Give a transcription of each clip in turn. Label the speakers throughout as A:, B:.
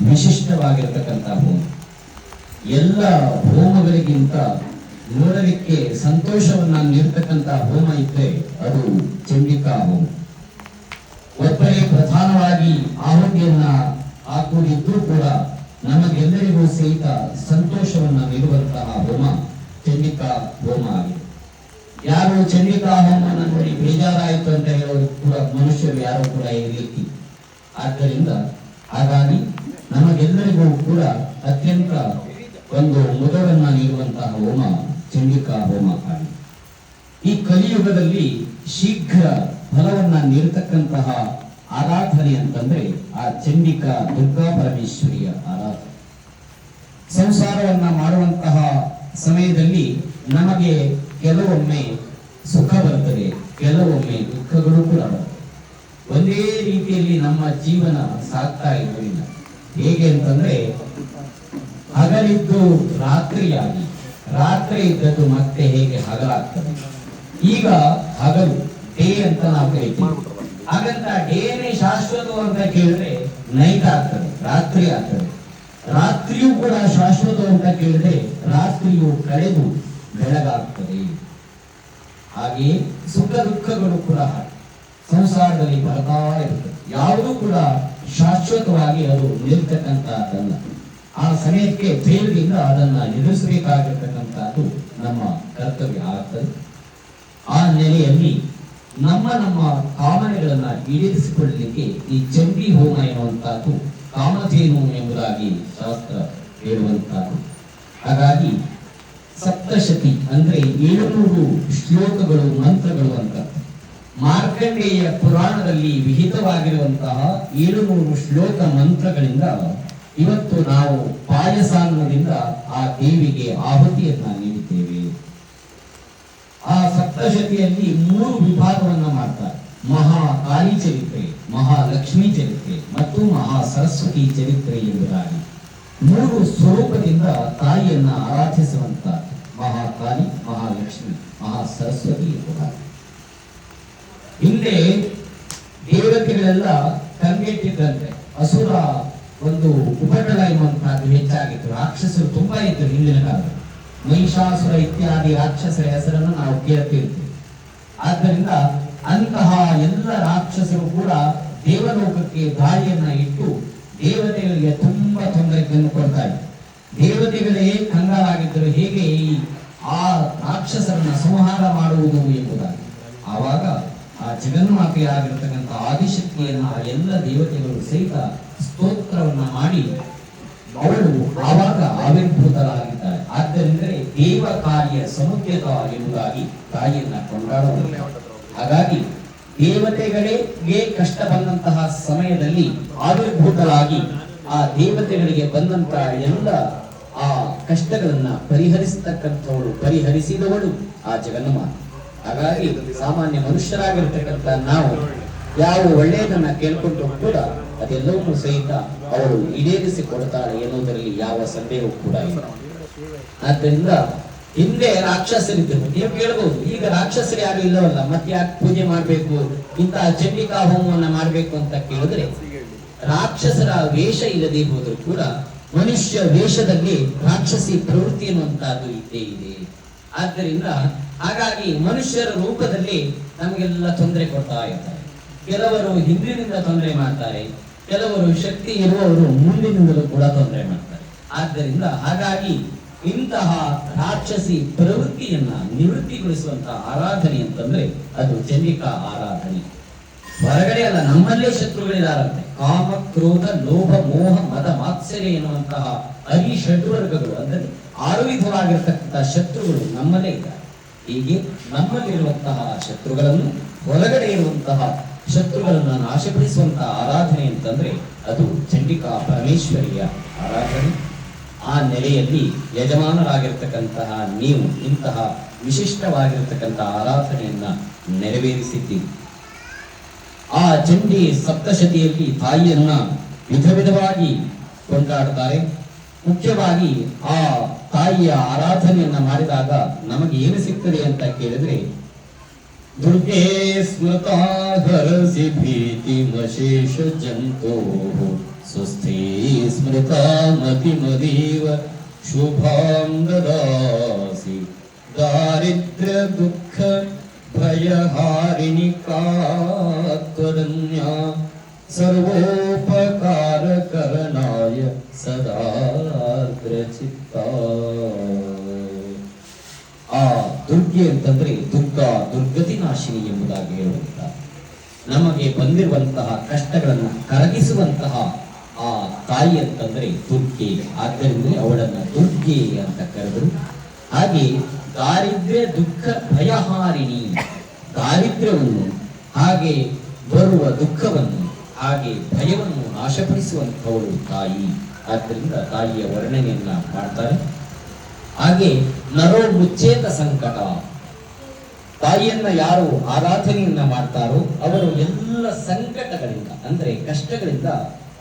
A: ವಿಶಿಷ್ಟವಾಗಿರತಕ್ಕಂಥ ಹೋಮ. ಎಲ್ಲ ಹೋಮಗಳಿಗಿಂತ ನೋಡಲಿಕ್ಕೆ ಸಂತೋಷವನ್ನ ನೀಡತಕ್ಕಂಥ ಹೋಮ ಇದ್ರೆ ಅದು ಚಂಡಿಕಾ ಹೋಮ. ಒಬ್ಬರೇ ಪ್ರಧಾನವಾಗಿ ಆಹುತಿಯನ್ನ ಹಾಕುವುದಿದ್ರೂ ಕೂಡ ನಮಗೆಲ್ಲರಿಗೂ ಸಹಿತ ಸಂತೋಷವನ್ನ ನೀಡುವಂತಹ ಹೋಮ ಚಂಡಿಕಾ ಹೋಮ ಆಗಿದೆ. ಯಾರು ಚಂಡಿಕಾ ಹೋಮನ ನೋಡಿ ಬೇಜಾರಾಯಿತು ಅಂತ ಹೇಳೋರು ಕೂಡ ಮನುಷ್ಯರು ಯಾರು ಕೂಡ ಇರಲಿಕ್ಕೆ. ಆದ್ದರಿಂದ ಹಾಗಾಗಿ ನಮಗೆಲ್ಲರಿಗೂ ಕೂಡ ಅತ್ಯಂತ ಒಂದು ಮುದವನ್ನ ನೀಡುವಂತಹ ಹೋಮ ಚಂಡಿಕಾ ಹೋಮ ಆಗಿದೆ. ಈ ಕಲಿಯುಗದಲ್ಲಿ ಶೀಘ್ರ ಫಲವನ್ನ ನೀಡತಕ್ಕಂತಹ ಆರಾಧನೆ ಅಂತಂದ್ರೆ ಆ ಚಂಡಿಕಾ ದುರ್ಗಾ ಪರಮೇಶ್ವರಿಯ ಆರಾಧನೆ. ಸಂಸಾರವನ್ನ ಮಾಡುವಂತಹ ಸಮಯದಲ್ಲಿ ನಮಗೆ ಕೆಲವೊಮ್ಮೆ ಸುಖ ಬರ್ತದೆ, ಕೆಲವೊಮ್ಮೆ ದುಃಖಗಳು ಕೂಡ ಬರ್ತದೆ. ಒಂದೇ ರೀತಿಯಲ್ಲಿ ನಮ್ಮ ಜೀವನ ಸಾಗ್ತಾ ಇರುವುದಿಲ್ಲ. ಹೇಗೆ ಅಂತಂದ್ರೆ ಹಗಲಿದ್ದು ರಾತ್ರಿಯಾಗಿ, ರಾತ್ರಿ ಇದ್ದದ್ದು ಮತ್ತೆ ಹೇಗೆ ಹಗಲಾಗ್ತದೆ. ಈಗ ಹಗಲು ಡೇ ಅಂತ ನಾವು ಕರಿತೀವಿ. ಹಾಗಂತ ಡೇನೇ ಶಾಶ್ವತ ಅಂತ ಕೇಳಿದ್ರೆ ನೈಟ್ ಆಗ್ತದೆ, ರಾತ್ರಿ ಆಗ್ತದೆ. ರಾತ್ರಿಯೂ ಕೂಡ ಶಾಶ್ವತ ಅಂತ ಕೇಳಿದ್ರೆ ರಾತ್ರಿಯು ಕಳೆದು ಬೆಳಗಾಗ್ತದೆ. ಹಾಗೆಯೇ ಸುಖ ದುಃಖಗಳು ಕೂಡ ಸಂಸಾರದಲ್ಲಿ ಬರ್ತಾ ಇರ್ತದೆ. ಯಾವುದೂ ಕೂಡ ಶಾಶ್ವತವಾಗಿ ಅದು ನಿಲ್ತಕ್ಕಂತಹದ್ದಲ್ಲ. ಆ ಸಮಯಕ್ಕೆ ಧೈರ್ಯದಿಂದ ಅದನ್ನ ಎದುರಿಸಬೇಕಾಗಿರ್ತಕ್ಕಂಥದ್ದು ನಮ್ಮ ಕರ್ತವ್ಯ ಆಗ್ತದೆ. ಆ ನೆಲೆಯಲ್ಲಿ ನಮ್ಮ ಕಾಮನೆಗಳನ್ನ ಈಡೇರಿಸಿಕೊಳ್ಳಲಿಕ್ಕೆ ಈ ಚಂಡಿ ಹೋಮ ಎನ್ನುವಂತಹದ್ದು ಕಾಮಧೇನು ಎಂಬುದಾಗಿ ಶಾಸ್ತ್ರ ಹೇಳುವಂತಹದ್ದು. ಹಾಗಾಗಿ ಸಪ್ತಶತಿ ಅಂದ್ರೆ 700 ಶ್ಲೋಕಗಳು, ಮಂತ್ರಗಳು ಅಂತ ಮಾರ್ಕಂಡೇಯ ಪುರಾಣದಲ್ಲಿ ವಿಹಿತವಾಗಿರುವಂತಹ 700 ಶ್ಲೋಕ ಮಂತ್ರಗಳಿಂದ ಇವತ್ತು ನಾವು ಪಾಯಸಾನ್ನದಿಂದ ಆ ದೇವಿಗೆ ಆಹುತಿಯನ್ನ ನೀಡಿದ್ದೇವೆ. ಆ ಸಪ್ತಶತಿಯಲ್ಲಿ 3 ವಿಭಾಗವನ್ನ ಮಾಡ್ತಾರೆ. ಮಹಾಕಾಳಿ ಚರಿತ್ರೆ, ಮಹಾಲಕ್ಷ್ಮಿ ಚರಿತ್ರೆ ಮತ್ತು ಮಹಾ ಸರಸ್ವತಿ ಚರಿತ್ರೆ ಎಂಬುದಾಗಿ 3 ಸ್ವರೂಪದಿಂದ ತಾಯಿಯನ್ನ ಆರಾಧಿಸುವಂತ ಮಹಾಕಾಳಿ, ಮಹಾಲಕ್ಷ್ಮಿ, ಮಹಾ ಸರಸ್ವತಿ ಎಂಬುದಾಗಿ. ಹಿಂದೆ ದೇವತೆಗಳೆಲ್ಲ ಕಂಗೆಟ್ಟಿದ್ದಂತೆ ಅಸುರ ಒಂದು ಉಪಟಳ ಎನ್ನುವಂತಹದ್ದು ಹೆಚ್ಚಾಗಿತ್ತು. ರಾಕ್ಷಸರು ತುಂಬಾ ಇದ್ರು ಹಿಂದಿನ ಕಾಲದಲ್ಲಿ. ಮಹಿಷಾಸುರ ಇತ್ಯಾದಿ ರಾಕ್ಷಸರ ಹೆಸರನ್ನು ನಾವು ಕೇಳ್ತಿರ್ತೀವಿ. ಆದ್ದರಿಂದ ಅಂತಹ ಎಲ್ಲ ರಾಕ್ಷಸರು ಕೂಡ ದೇವಲೋಕಕ್ಕೆ ದಾಳಿಯನ್ನ ಇಟ್ಟು ದೇವತೆಗಳಿಗೆ ತುಂಬಾ ತೊಂದರೆಯನ್ನು ಕೊಡ್ತಾ ಇದ್ರು. ದೇವತೆಗಳೇ ಕಂಗಾಲಾಗಿದ್ದರು, ಹೇಗೆ ಆ ರಾಕ್ಷಸರನ್ನ ಸಂಹಾರ ಮಾಡುವುದು ಎಂಬುದಾಗಿ. ಆವಾಗ ಆ ಜಗನ್ಮಾತೆಯಾಗಿರ್ತಕ್ಕಂಥ ಆದಿಶಕ್ತಿಯನ್ನ ಎಲ್ಲ ದೇವತೆಗಳು ಸಹಿತ ಸ್ತೋತ್ರವನ್ನ ಮಾಡಿ ಅವಳು ಆವಾಗ ಆವಿರ್ಭೂತರಾಗಿದ್ದಾರೆ. ಆದ್ದರಿಂದ ದೇವ ಕಾರ್ಯ ಸಮುದ್ಯತ ಎಂಬುದಾಗಿ ತಾಯಿಯನ್ನ ಕೊಂಡಾಡುವುದು. ಹಾಗಾಗಿ ದೇವತೆಗಳಿಗೆ ಕಷ್ಟ ಬಂದಂತಹ ಸಮಯದಲ್ಲಿ ಆವಿರ್ಭೂತರಾಗಿ ಆ ದೇವತೆಗಳಿಗೆ ಬಂದಂತಹ ಎಲ್ಲ ಆ ಕಷ್ಟಗಳನ್ನ ಪರಿಹರಿಸತಕ್ಕಂಥವಳು, ಪರಿಹರಿಸಿದವಳು ಆ ಜಗನ್ಮಾತೆ. ಹಾಗಾಗಿ ಸಾಮಾನ್ಯ ಮನುಷ್ಯರಾಗಿರ್ತಕ್ಕಂಥ ನಾವು ಯಾವ ಒಳ್ಳೆಯದನ್ನ ಕೇಳ್ಕೊಂಡು ಕೂಡ ಅದೆಲ್ಲವನ್ನೂ ಸಹಿತ ಅವಳು ಈಡೇರಿಸಿ ಕೊಡ್ತಾಳೆ ಎನ್ನುವುದರಲ್ಲಿ ಯಾವ ಸಂದೇಹವೂ ಕೂಡ ಇಲ್ಲ. ಆದ್ದರಿಂದ ಹಿಂದೆ ರಾಕ್ಷಸರಿದ್ದರು, ನೀವು ಕೇಳಬಹುದು, ಈಗ ರಾಕ್ಷಸರು ಯಾರು ಇಲ್ಲವಲ್ಲ, ಮತ್ತೆ ಯಾಕೆ ಪೂಜೆ ಮಾಡ್ಬೇಕು, ಇಂತಹ ಚಂಡಿಕಾ ಹೋಮವನ್ನ ಮಾಡ್ಬೇಕು ಅಂತ ಕೇಳಿದ್ರೆ, ರಾಕ್ಷಸರ ವೇಷ ಇಲ್ಲದೆ ಹೋದ್ರು ಕೂಡ ಮನುಷ್ಯ ವೇಷದಲ್ಲಿ ರಾಕ್ಷಸಿ ಪ್ರವೃತ್ತಿ ಎನ್ನುವಂತಹದ್ದು ಇದ್ದೇ ಇದೆ. ಆದ್ದರಿಂದ ಹಾಗಾಗಿ ಮನುಷ್ಯರ ರೂಪದಲ್ಲಿ ನಮಗೆಲ್ಲ ತೊಂದರೆ ಕೊಡ್ತಾ ಇರ್ತಾರೆ. ಕೆಲವರು ಹಿಂದಿನಿಂದ ತೊಂದರೆ ಮಾಡ್ತಾರೆ, ಕೆಲವರು ಶಕ್ತಿ ಇರುವವರು ಮುಂದಿನಿಂದಲೂ ಕೂಡ ತೊಂದರೆ ಮಾಡ್ತಾರೆ. ಆದ್ದರಿಂದ ಹಾಗಾಗಿ ಇಂತಹ ರಾಕ್ಷಸಿ ಪ್ರವೃತ್ತಿಯನ್ನ ನಿವೃತ್ತಿಗೊಳಿಸುವಂತಹ ಆರಾಧನೆ ಅಂತಂದ್ರೆ ಅದು ಚಂಡಿಕಾ ಆರಾಧನೆ. ಹೊರಗಡೆ ಅಲ್ಲ, ನಮ್ಮಲ್ಲೇ ಶತ್ರುಗಳಿದಾರಂತೆ. ಕಾಮ, ಕ್ರೋಧ, ಲೋಭ, ಮೋಹ, ಮದ, ಮಾತ್ಸರ್ಯ ಎನ್ನುವಂತಹ ಷಡ್ವರ್ಗಗಳು ಅಂದರೆ 6 ವಿಧವಾಗಿರತಕ್ಕಂತಹ ಶತ್ರುಗಳು ನಮ್ಮಲ್ಲೇ ಇದ್ದಾರೆ. ಹೀಗೆ ನಮ್ಮಲ್ಲಿರುವಂತಹ ಶತ್ರುಗಳನ್ನು, ಹೊರಗಡೆ ಇರುವಂತಹ ಶತ್ರುಗಳನ್ನ ನಾಶಪಡಿಸುವಂತಹ ಆರಾಧನೆ ಅಂತಂದ್ರೆ ಅದು ಚಂಡಿಕಾ ಪರಮೇಶ್ವರಿಯ ಆರಾಧನೆ. ಆ ನೆಲೆಯಲ್ಲಿ ಯಜಮಾನರಾಗಿರ್ತಕ್ಕಂತಹ ನೀವು ಇಂತಹ ವಿಶಿಷ್ಟವಾಗಿರತಕ್ಕಂತಹ ಆರಾಧನೆಯನ್ನ ನೆರವೇರಿಸಿದ್ದೀರಿ. ಆ ಚಂಡಿ ಸಪ್ತಶತಿಯಲ್ಲಿ ತಾಯಿಯನ್ನ ವಿಧ ವಿಧವಾಗಿ ಕೊಂಡಾಡ್ತಾರೆ. ಮುಖ್ಯವಾಗಿ ಆ ತಾಯಿಯ ಆರಾಧನೆಯನ್ನ ಮಾಡಿದಾಗ ನಮಗೆ ಏನು ಸಿಗ್ತದೆ ಅಂತ ಕೇಳಿದ್ರೆ, ದುರ್ಗೆ ಸ್ಮೃತಾ ಹರಸಿ ಭೀತಿ ಮಶೇಷ ಜಂತೋ ಸ್ವಸ್ಥೇ ಸ್ಮೃತಾ ಮತಿಮದೀವ ಶುಭಾಂ ದದಾಸಿ ದಾರಿದ್ರ್ಯ ದುಃಖ ಭಯಹಾರಿಣಿ ಕಾತ್ವರನ್ಯ ಸರ್ವೋಪಕಾರ ಕರಣಾಯ ಸದಾರ್ದ್ರ ಚಿತ್ತ. ಆ ದುರ್ಗೆ ಅಂತಂದ್ರೆ ದುರ್ಗತಿ ನಾಶಿನಿ ಎಂಬುದಾಗಿ ಹೇಳುತ್ತಾರೆ. ನಮಗೆ ಬಂದಿರುವಂತಹ ಕಷ್ಟಗಳನ್ನು ಕರಗಿಸುವಂತಹ ಆ ತಾಯಿ ಅಂತಂದ್ರೆ ದುರ್ಗೆ. ಆದ್ದರಿಂದ ಅವಳನ್ನ ದುರ್ಗೆ ಅಂತ ಕರೆದರು. ಹಾಗೆ ದಾರಿದ್ರ್ಯ ದುಃಖ ಭಯಹಾರಿಣಿ, ದಾರಿದ್ರ್ಯವನ್ನು ಹಾಗೆ ಬರುವ ದುಃಖವನ್ನು ಹಾಗೆ ಭಯವನ್ನು ನಾಶಪಡಿಸುವಂತವಳು ತಾಯಿ. ಆದ್ದರಿಂದ ತಾಯಿಯ ವರ್ಣನೆಯನ್ನ ಮಾಡ್ತಾರೆ. ಹಾಗೆ ನರೋ ಮುಚ್ಚೇತ ಸಂಕಟ, ತಾಯಿಯನ್ನ ಯಾರು ಆರಾಧನೆಯನ್ನ ಮಾಡ್ತಾರೋ ಅವರು ಎಲ್ಲ ಸಂಕಟಗಳಿಂದ ಅಂದ್ರೆ ಕಷ್ಟಗಳಿಂದ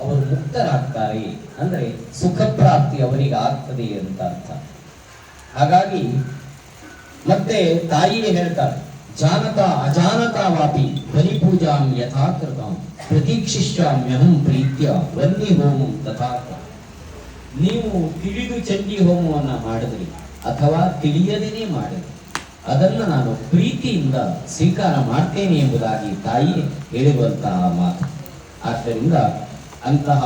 A: ಅವರು ಮುಕ್ತರಾಗ್ತಾರೆ, ಅಂದ್ರೆ ಸುಖ ಪ್ರಾಪ್ತಿ ಅವರಿಗೆ ಆಗ್ತದೆ ಅಂತ ಅರ್ಥ. ಹಾಗಾಗಿ ಮತ್ತೆ ತಾಯಿಯೇ ಹೇಳ್ತಾರೆ, ಜಾನತ ಅಜಾನತಾವಾಪಿ ಬಲಿಪೂಜಾಂ ಯಥಾಕೃತಾಂ ಪ್ರತೀಕ್ಷಿಷ್ಯಾಮ್ಯಹಂ ಪ್ರೀತ್ಯ ವನ್ನಿ ಹೋಮಂ ತಥಾಕ. ನೀವು ತಿಳಿದು ಚಂಡಿ ಹೋಮವನ್ನ ಮಾಡಿದ್ರಿ ಅಥವಾ ತಿಳಿಯದೇನೆ ಮಾಡಿದ್ರಿ, ಅದನ್ನ ನಾನು ಪ್ರೀತಿಯಿಂದ ಸ್ವೀಕಾರ ಮಾಡ್ತೇನೆ ಎಂಬುದಾಗಿ ತಾಯಿ ಹೇಳಿರುವಂತಹ ಮಾತು. ಆದ್ದರಿಂದ ಅಂತಹ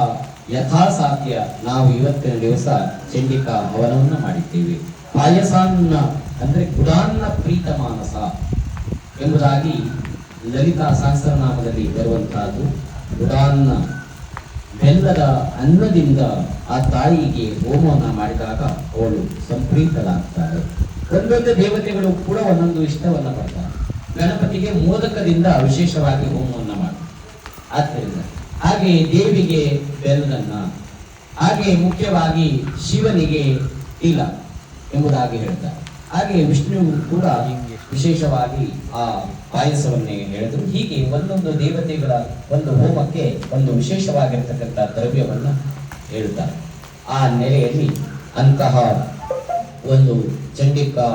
A: ಯಥಾಸಾಧ್ಯ ನಾವು ಇವತ್ತಿನ ದಿವಸ ಚಂಡಿಕಾ ಹವನವನ್ನು ಮಾಡಿದ್ದೇವೆ. ಪಾಯಸಾನ್ನ ಅಂದ್ರೆ ಗುಡಾನ್ನ ಪ್ರೀತ ಮಾನಸ ಎಂಬುದಾಗಿ ಲಲಿತಾ ಸಹಸ್ರನಾಮದಲ್ಲಿ ಬರುವಂತಹದ್ದು. ಗುಡಾನ್ನ ಬೆಲ್ಲದ ಅನ್ನದಿಂದ ಆ ತಾಯಿಗೆ ಹೋಮವನ್ನ ಮಾಡಿದಾಗ ಅವಳು ಸಂಪ್ರೀತಳಾಗ್ತಾಳೆ. ಒಂದೊಂದು ದೇವತೆಗಳು ಕೂಡ ಒಂದೊಂದು ಇಷ್ಟವನ್ನ ಪಡ್ತಾರೆ. ಗಣಪತಿಗೆ ಮೋದಕದಿಂದ ವಿಶೇಷವಾಗಿ ಹೋಮವನ್ನ ಮಾಡ್ತಾರೆ. ಆದ್ದರಿಂದ ಹಾಗೆ ದೇವಿಗೆ ಬೆಲ್ಲದನ್ನ, ಹಾಗೆ ಮುಖ್ಯವಾಗಿ ಶಿವನಿಗೆ ತಿಲ ಎಂಬುದಾಗಿ ಹೇಳ್ತಾರೆ. ಹಾಗೆ ವಿಷ್ಣು ಕೂಡ ವಿಶೇಷವಾಗಿ ಆ ಪಾಯಸವನ್ನೇ ಹೇಳಿದ್ರು. ಹೀಗೆ ಒಂದೊಂದು ದೇವತೆಗಳ ಒಂದು ಹೋಮಕ್ಕೆ ಒಂದು ವಿಶೇಷವಾಗಿರ್ತಕ್ಕಂಥ ದ್ರವ್ಯವನ್ನ ಹೇಳ್ತಾರೆ. ಆ ನೆಲೆಯಲ್ಲಿ ಅಂತಹ ಒಂದು ಚಂಡಿಕಾ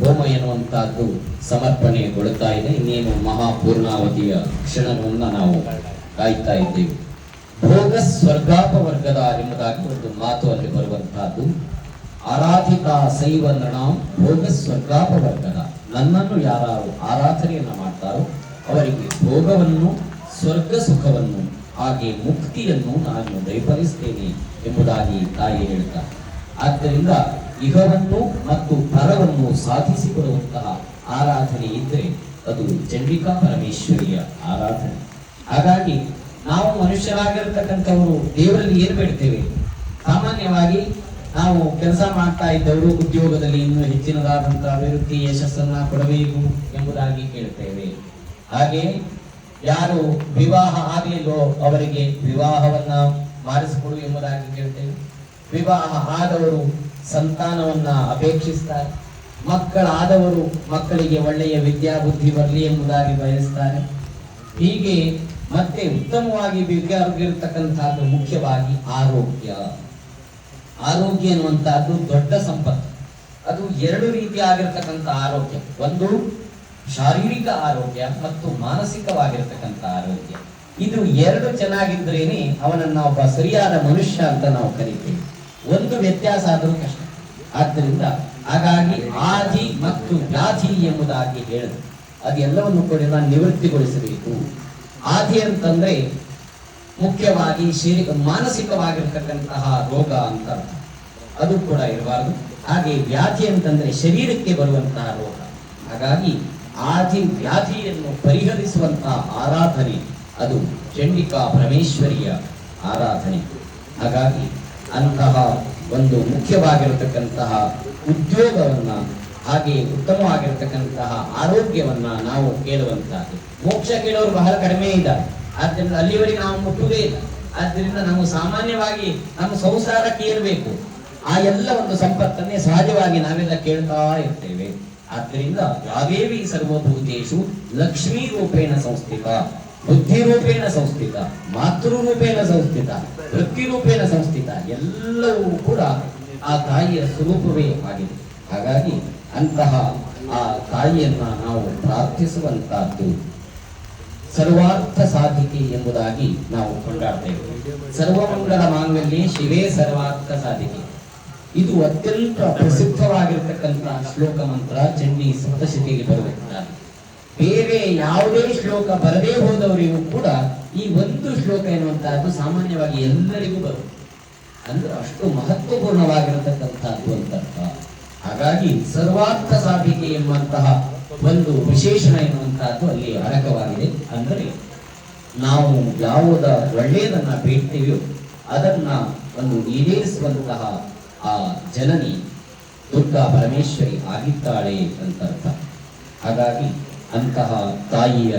A: ಹೋಮ ಎನ್ನುವಂತಹದ್ದು ಸಮರ್ಪಣೆಗೊಳ್ಳುತ್ತಾ ಇದೆ. ಇನ್ನೇನು ಮಹಾಪೂರ್ಣಾವತಿಯ ಕ್ಷಣವನ್ನ ನಾವು ಕಾಯ್ತಾ ಇದ್ದೇವೆ. ಭೋಗ ಸ್ವರ್ಗಾಪವರ್ಗದ ಎಂಬುದಾಗಿ ಒಂದು ಮಾತು ಅಲ್ಲಿ ಬರುವಂತಹದ್ದು. ಆರಾಧಿತ ಸೈವ ನೃಣಾಂ ಭೋಗ ಸ್ವರ್ಗಾಪವರ್ಗದ, ನನ್ನನ್ನು ಯಾರು ಆರಾಧನೆಯನ್ನ ಮಾಡ್ತಾರೋ ಅವರಿಗೆ ಭೋಗವನ್ನು, ಸ್ವರ್ಗ ಸುಖವನ್ನು, ಹಾಗೆ ಮುಕ್ತಿಯನ್ನು ನಾನು ದಯಪಾಲಿಸ್ತೇನೆ ಎಂಬುದಾಗಿ ತಾಯಿ ಹೇಳ್ತಾರೆ. ಆದ್ದರಿಂದ ಇಹವನ್ನು ಮತ್ತು ಪರವನ್ನು ಸಾಧಿಸಿಕೊಡುವಂತಹ ಆರಾಧನೆ ಇದ್ರೆ ಅದು ಚಂಡಿಕಾ ಪರಮೇಶ್ವರಿಯ ಆರಾಧನೆ. ಹಾಗಾಗಿ ನಾವು ಮನುಷ್ಯರಾಗಿರ್ತಕ್ಕಂಥವರು ದೇವರಲ್ಲಿ ಏನು ಬೇಡ್ತೇವೆ? ಸಾಮಾನ್ಯವಾಗಿ ನಾವು ಕೆಲಸ ಮಾಡ್ತಾ ಇದ್ದವರು ಉದ್ಯೋಗದಲ್ಲಿ ಇನ್ನೂ ಹೆಚ್ಚಿನದಾದಂತಹ ಅಭಿವೃದ್ಧಿ ಯಶಸ್ಸನ್ನ ಕೊಡಬೇಕು ಎಂಬುದಾಗಿ ಕೇಳ್ತೇವೆ. ಹಾಗೆ ಯಾರು ವಿವಾಹ ಆಗಲಿಲ್ಲೋ ಅವರಿಗೆ ವಿವಾಹವನ್ನ ಮಾಡಿಸಿಕೊಡು ಎಂಬುದಾಗಿ ಕೇಳ್ತೇವೆ. ವಿವಾಹ ಆದವರು ಸಂತಾನವನ್ನ ಅಪೇಕ್ಷಿಸ್ತಾರೆ. ಮಕ್ಕಳಾದವರು ಮಕ್ಕಳಿಗೆ ಒಳ್ಳೆಯ ವಿದ್ಯಾಬುದ್ಧಿ ಬರಲಿ ಎಂಬುದಾಗಿ ಬಯಸ್ತಾರೆ. ಹೀಗೆ ಮತ್ತೆ ಉತ್ತಮವಾಗಿ ಬೇಕಾಗಿರ್ತಕ್ಕಂಥದ್ದು ಮುಖ್ಯವಾಗಿ ಆರೋಗ್ಯ. ಆರೋಗ್ಯ ಎನ್ನುವಂತಹದ್ದು ದೊಡ್ಡ ಸಂಪತ್ತು. ಅದು ಎರಡು ರೀತಿಯಾಗಿರ್ತಕ್ಕಂಥ ಆರೋಗ್ಯ, ಒಂದು ಶಾರೀರಿಕ ಆರೋಗ್ಯ ಮತ್ತು ಮಾನಸಿಕವಾಗಿರ್ತಕ್ಕಂಥ ಆರೋಗ್ಯ. ಇದು ಎರಡು ಚೆನ್ನಾಗಿದ್ರೇನೆ ಅವನನ್ನ ಒಬ್ಬ ಸರಿಯಾದ ಮನುಷ್ಯ ಅಂತ ನಾವು ಕರಿತೇವೆ. ಒಂದು ವ್ಯತ್ಯಾಸ ಆದರೂ ಕಷ್ಟ. ಆದ್ದರಿಂದ ಹಾಗಾಗಿ ಆದಿ ಮತ್ತು ವ್ಯಾಧಿ ಎಂಬುದಾಗಿ ಹೇಳಿದ್ರು. ಅದೆಲ್ಲವನ್ನು ಕೂಡ ನಾನು ನಿವೃತ್ತಿಗೊಳಿಸಬೇಕು. ಆದಿ ಅಂತಂದ್ರೆ ಮುಖ್ಯವಾಗಿ ಮಾನಸಿಕವಾಗಿರ್ತಕ್ಕಂತಹ ರೋಗ ಅಂತ ಅದು ಕೂಡ ಇರಬಾರದು. ಹಾಗೆ ವ್ಯಾಧಿ ಅಂತಂದ್ರೆ ಶರೀರಕ್ಕೆ ಬರುವಂತಹ ರೋಗ. ಹಾಗಾಗಿ ಆದಿ ವ್ಯಾಧಿಯನ್ನು ಪರಿಹರಿಸುವಂತಹ ಆರಾಧನೆ ಅದು ಚಂಡಿಕಾ ಪರಮೇಶ್ವರಿಯ ಆರಾಧನೆ. ಹಾಗಾಗಿ ಅಂತಹ ಒಂದು ಮುಖ್ಯವಾಗಿರತಕ್ಕಂತಹ ಉದ್ಯೋಗವನ್ನ, ಹಾಗೆ ಉತ್ತಮವಾಗಿರತಕ್ಕಂತಹ ಆರೋಗ್ಯವನ್ನ ನಾವು ಕೇಳುವಂತಹದ್ದು. ಮೋಕ್ಷ ಕೇಳೋರು ಬಹಳ ಕಡಿಮೆ ಇದ್ದಾರೆ. ಆದ್ದರಿಂದ ಅಲ್ಲಿವರೆಗೆ ನಾವು ಮುಟ್ಟುವುದೇ ಇಲ್ಲ. ಆದ್ದರಿಂದ ನಾವು ಸಾಮಾನ್ಯವಾಗಿ ನಮ್ಮ ಸಂಸಾರಕ್ಕೆ ಇರಬೇಕು. ಆ ಎಲ್ಲ ಒಂದು ಸಂಪತ್ತನ್ನೇ ಸಹಜವಾಗಿ ನಾವೆಲ್ಲ ಕೇಳ್ತಾ ಇರ್ತೇವೆ. ಆದ್ದರಿಂದ ಯಾದೇವಿ ಸರ್ವಭೂತೇಷು ಲಕ್ಷ್ಮೀ ರೂಪೇಣ ಸಂಸ್ಥಿತ, ಬುದ್ಧಿ ರೂಪೇಣ ಸಂಸ್ಥಿತ, ಮಾತೃ ರೂಪೇಣ ಸಂಸ್ಥಿತ, ವೃತ್ತಿ ರೂಪೇಣ ಸಂಸ್ಥಿತ, ಎಲ್ಲವೂ ಕೂಡ ಆ ತಾಯಿಯ ಸ್ವರೂಪವೇ ಆಗಿದೆ. ಹಾಗಾಗಿ ಅಂತಹ ಆ ತಾಯಿಯನ್ನ ನಾವು ಪ್ರಾರ್ಥಿಸುವಂತಹದ್ದು ಸರ್ವಾರ್ಥ ಸಾಧಿಕೆ ಎಂಬುದಾಗಿ ನಾವು ಕೊಂಡಾಡ್ತೇವೆ. ಸರ್ವಮಂಗಲ ಮಾಂಗಲ್ಯ ಶಿವೇ ಸರ್ವಾರ್ಥ ಸಾಧಿಕೆ. ಇದು ಅತ್ಯಂತ ಪ್ರಸಿದ್ಧವಾಗಿರ್ತಕ್ಕಂತಹ ಶ್ಲೋಕ ಮಂತ್ರ ಚಂಡಿ ಸಪ್ತಶತಿಯಲ್ಲಿ ಬರುತ್ತಾರೆ. ಬೇರೆ ಯಾವುದೇ ಶ್ಲೋಕ ಬರದೇ ಹೋದವರಿಗೂ ಕೂಡ ಈ ಒಂದು ಶ್ಲೋಕ ಎನ್ನುವಂತಹದ್ದು ಸಾಮಾನ್ಯವಾಗಿ ಎಲ್ಲರಿಗೂ ಬರುತ್ತೆ. ಅಂದ್ರೆ ಅಷ್ಟು ಮಹತ್ವಪೂರ್ಣವಾಗಿರತಕ್ಕಂಥದ್ದು ಅಂತ. ಹಾಗಾಗಿ ಸರ್ವಾರ್ಥ ಸಾಧಿಕೆ ಎಂಬಂತಹ ಒಂದು ವಿಶೇಷಣ ಎನ್ನುವಂತಹದ್ದು ಅಲ್ಲಿ ಅಡಕವಾಗಿದೆ. ಅಂದರೆ ನಾವು ಯಾವುದ ಒಳ್ಳೆಯದನ್ನ ಬೇಡ್ತೀವೋ ಅದನ್ನ ಒಂದು ಈಡೇರಿಸುವಂತಹ ಆ ಜನನಿ ದುರ್ಗಾ ಪರಮೇಶ್ವರಿ ಆಗಿದ್ದಾಳೆ ಅಂತ ಅರ್ಥ. ಹಾಗಾಗಿ ಅಂತಹ ತಾಯಿಯ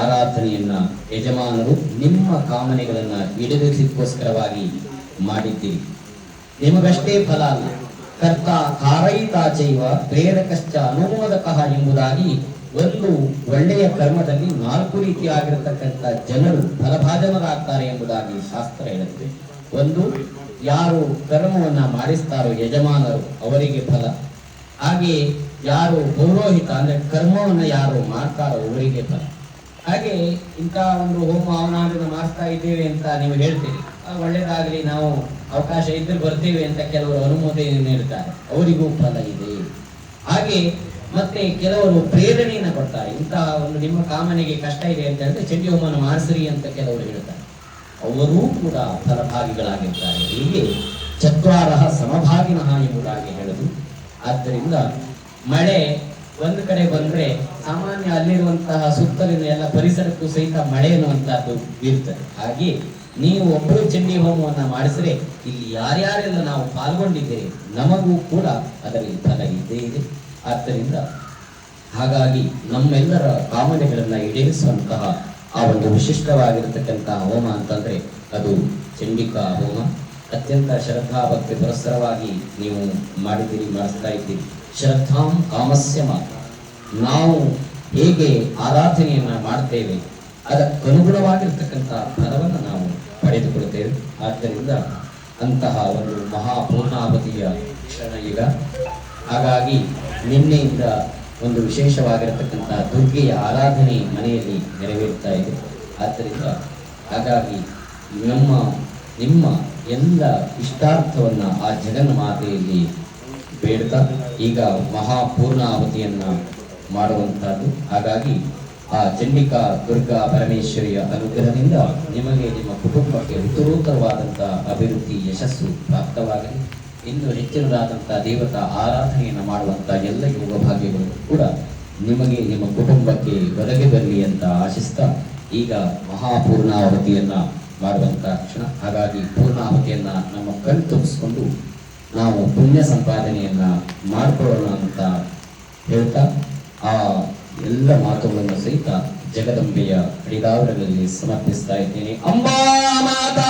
A: ಆರಾಧನೆಯನ್ನ ಯಜಮಾನರು ನಿಮ್ಮ ಕಾಮನೆಗಳನ್ನ ಈಡೇರಿಸಲಿಕ್ಕೋಸ್ಕರವಾಗಿ ಮಾಡಿದ್ದೀರಿ. ನಿಮಗಷ್ಟೇ ಫಲ ಅಲ್ಲ, ಕರ್ತ ಕಾರಯಿತಾಚೈವ ಪ್ರೇರಕಶ್ಚ ಅನುಮೋದಕಃ ಎಂಬುದಾಗಿ ಒಂದು ಒಳ್ಳೆಯ ಕರ್ಮದಲ್ಲಿ 4 ರೀತಿಯಾಗಿರತಕ್ಕಂಥ ಜನರು ಫಲಭಾಜನರಾಗ್ತಾರೆ ಎಂಬುದಾಗಿ ಶಾಸ್ತ್ರ ಹೇಳುತ್ತೆ. ಒಂದು, ಯಾರು ಕರ್ಮವನ್ನ ಮಾಡಿಸ್ತಾರೋ ಯಜಮಾನರು ಅವರಿಗೆ ಫಲ. ಹಾಗೆ ಯಾರು ಪೌರೋಹಿತ ಅಂದ್ರೆ ಕರ್ಮವನ್ನ ಯಾರು ಮಾಡ್ತಾರೋ ಅವರಿಗೆ ಫಲ. ಹಾಗೆ ಇಂತಹ ಒಂದು ಹೋಮ ಹವನಾದಿನ ಮಾಡಿಸ್ತಾ ಇದ್ದೇವೆ ಅಂತ ನೀವು ಹೇಳ್ತೀರಿ, ಒಳ್ಳೇದಾಗ್ಲಿ, ನಾವು ಅವಕಾಶ ಇದ್ರೆ ಬರ್ತೇವೆ ಅಂತ ಕೆಲವರು ಅನುಮೋದನೆ ನೀಡುತ್ತಾರೆ, ಅವರಿಗೂ ಫಲ ಇದೆ. ಹಾಗೆ ಮತ್ತೆ ಕೆಲವರು ಪ್ರೇರಣೆಯನ್ನು ಕೊಡ್ತಾರೆ, ಇಂತಹ ಒಂದು ನಿಮ್ಮ ಕಾಮನೆಗೆ ಕಷ್ಟ ಇದೆ ಅಂತ ಹೇಳಿದ್ರೆ ಚಂಡಿ ಹೋಮನ ಮಾಡಿಸ್ರಿ ಅಂತ ಕೆಲವರು ಹೇಳ್ತಾರೆ, ಅವರೂ ಕೂಡ ಫಲಭಾಗಿಗಳಾಗಿರ್ತಾರೆ. ಹೀಗೆ ಚತ್ವಾರಃ ಸಮಭಾಗಿನಃ ಎಂಬುದಾಗಿ ಹೇಳುದು. ಆದ್ದರಿಂದ ಮಳೆ ಒಂದು ಕಡೆ ಬಂದ್ರೆ ಸಾಮಾನ್ಯ ಅಲ್ಲಿರುವಂತಹ ಸುತ್ತಲಿನ ಎಲ್ಲ ಪರಿಸರಕ್ಕೂ ಸಹಿತ ಮಳೆ ಎನ್ನುವಂತಹದ್ದು ಬೀರ್ತದೆ. ಹಾಗೆ ನೀವು ಒಬ್ಬರು ಚಂಡಿ ಹೋಮವನ್ನ ಮಾಡಿಸಿದ್ರೆ ಇಲ್ಲಿ ಯಾರ್ಯಾರೆಲ್ಲ ನಾವು ಪಾಲ್ಗೊಂಡಿದ್ದೇವೆ ನಮಗೂ ಕೂಡ ಅದರಲ್ಲಿ ಫಲ ಇದ್ದೇ ಇದೆ. ಆದ್ದರಿಂದ ಹಾಗಾಗಿ ನಮ್ಮೆಲ್ಲರ ಕಾಮನೆಗಳನ್ನ ಈಡೇರಿಸುವಂತಹ ಆ ಒಂದು ವಿಶಿಷ್ಟವಾಗಿರತಕ್ಕಂತಹ ಹೋಮ ಅಂತಂದ್ರೆ ಅದು ಚಂಡಿಕಾ ಹೋಮ. ಅತ್ಯಂತ ಶ್ರದ್ಧಾ ಭಕ್ತಿ ಪುರಸ್ಸರವಾಗಿ ನೀವು ಮಾಡಿದ್ದೀರಿ, ಮಾಡಿಸ್ತಾ ಇದ್ದೀರಿ. ಶ್ರದ್ಧಾಂ ಕಾಮಸ್ಯ ಮಾತ್ರ. ನಾವು ಹೇಗೆ ಆರಾಧನೆಯನ್ನ ಮಾಡ್ತೇವೆ ಅದಕ್ಕನುಗುಣವಾಗಿರ್ತಕ್ಕಂತಹ ಫಲವನ್ನು ನಾವು ಪಡೆದುಕೊಳ್ಳುತ್ತೇವೆ. ಆದ್ದರಿಂದ ಅಂತಹ ಒಂದು ಮಹಾಪೂರ್ಣಾವತಿಯ ಕ್ಷಣಯುಗ. ಹಾಗಾಗಿ ನಿನ್ನೆಯಿಂದ ಒಂದು ವಿಶೇಷವಾಗಿರತಕ್ಕಂತಹ ದುರ್ಗೆಯ ಆರಾಧನೆ ಮನೆಯಲ್ಲಿ ನೆರವೇರುತ್ತಾ ಇದೆ. ಆದ್ದರಿಂದ ಹಾಗಾಗಿ ನಿಮ್ಮ ಎಲ್ಲ ಇಷ್ಟಾರ್ಥವನ್ನ ಆ ಜಗನ್ಮಾತೆಯಲ್ಲಿ ಬೇಡ್ತಾ ಈಗ ಮಹಾಪೂರ್ಣಾವತಿಯನ್ನ ಮಾಡುವಂತಹದ್ದು. ಹಾಗಾಗಿ ಆ ಚಂಡಿಕಾ ದುರ್ಗಾ ಪರಮೇಶ್ವರಿಯ ಅನುಗ್ರಹದಿಂದ ನಿಮಗೆ ನಿಮ್ಮ ಕುಟುಂಬಕ್ಕೆ ಉತ್ತರೋತ್ತರವಾದಂತಹ ಅಭಿವೃದ್ಧಿ ಯಶಸ್ಸು ಪ್ರಾಪ್ತವಾಗಲಿ. ಇನ್ನು ಹೆಚ್ಚಿನದಾದಂತಹ ದೇವತಾ ಆರಾಧನೆಯನ್ನು ಮಾಡುವಂತಹ ಎಲ್ಲ ಯೋಗ ಭಾಗ್ಯಗಳು ಕೂಡ ನಿಮಗೆ ನಿಮ್ಮ ಕುಟುಂಬಕ್ಕೆ ಒದಗಿ ಬರಲಿ ಅಂತ ಆಶಿಸ್ತಾ ಈಗ ಮಹಾಪೂರ್ಣಾವತಿಯನ್ನ ಮಾಡುವಂತಹ ಕ್ಷಣ. ಹಾಗಾಗಿ ಪೂರ್ಣಾವತಿಯನ್ನ ನಮ್ಮ ಕಣ್ ತುಂಬಿಸ್ಕೊಂಡು ನಾವು ಪುಣ್ಯ ಸಂಪಾದನೆಯನ್ನ ಮಾಡಿಕೊಳ್ಳೋಣ ಅಂತ ಹೇಳ್ತಾ ಆ ಎಲ್ಲ ಮಾತುಗಳನ್ನು ಸಹಿತ ಜಗದಂಬೆಯ ಅಡಿದಾವರಗಳಲ್ಲಿ ಸಮರ್ಪಿಸ್ತಾ ಇದ್ದೇನೆ. ಅಂಬಾ ಮಾತಾ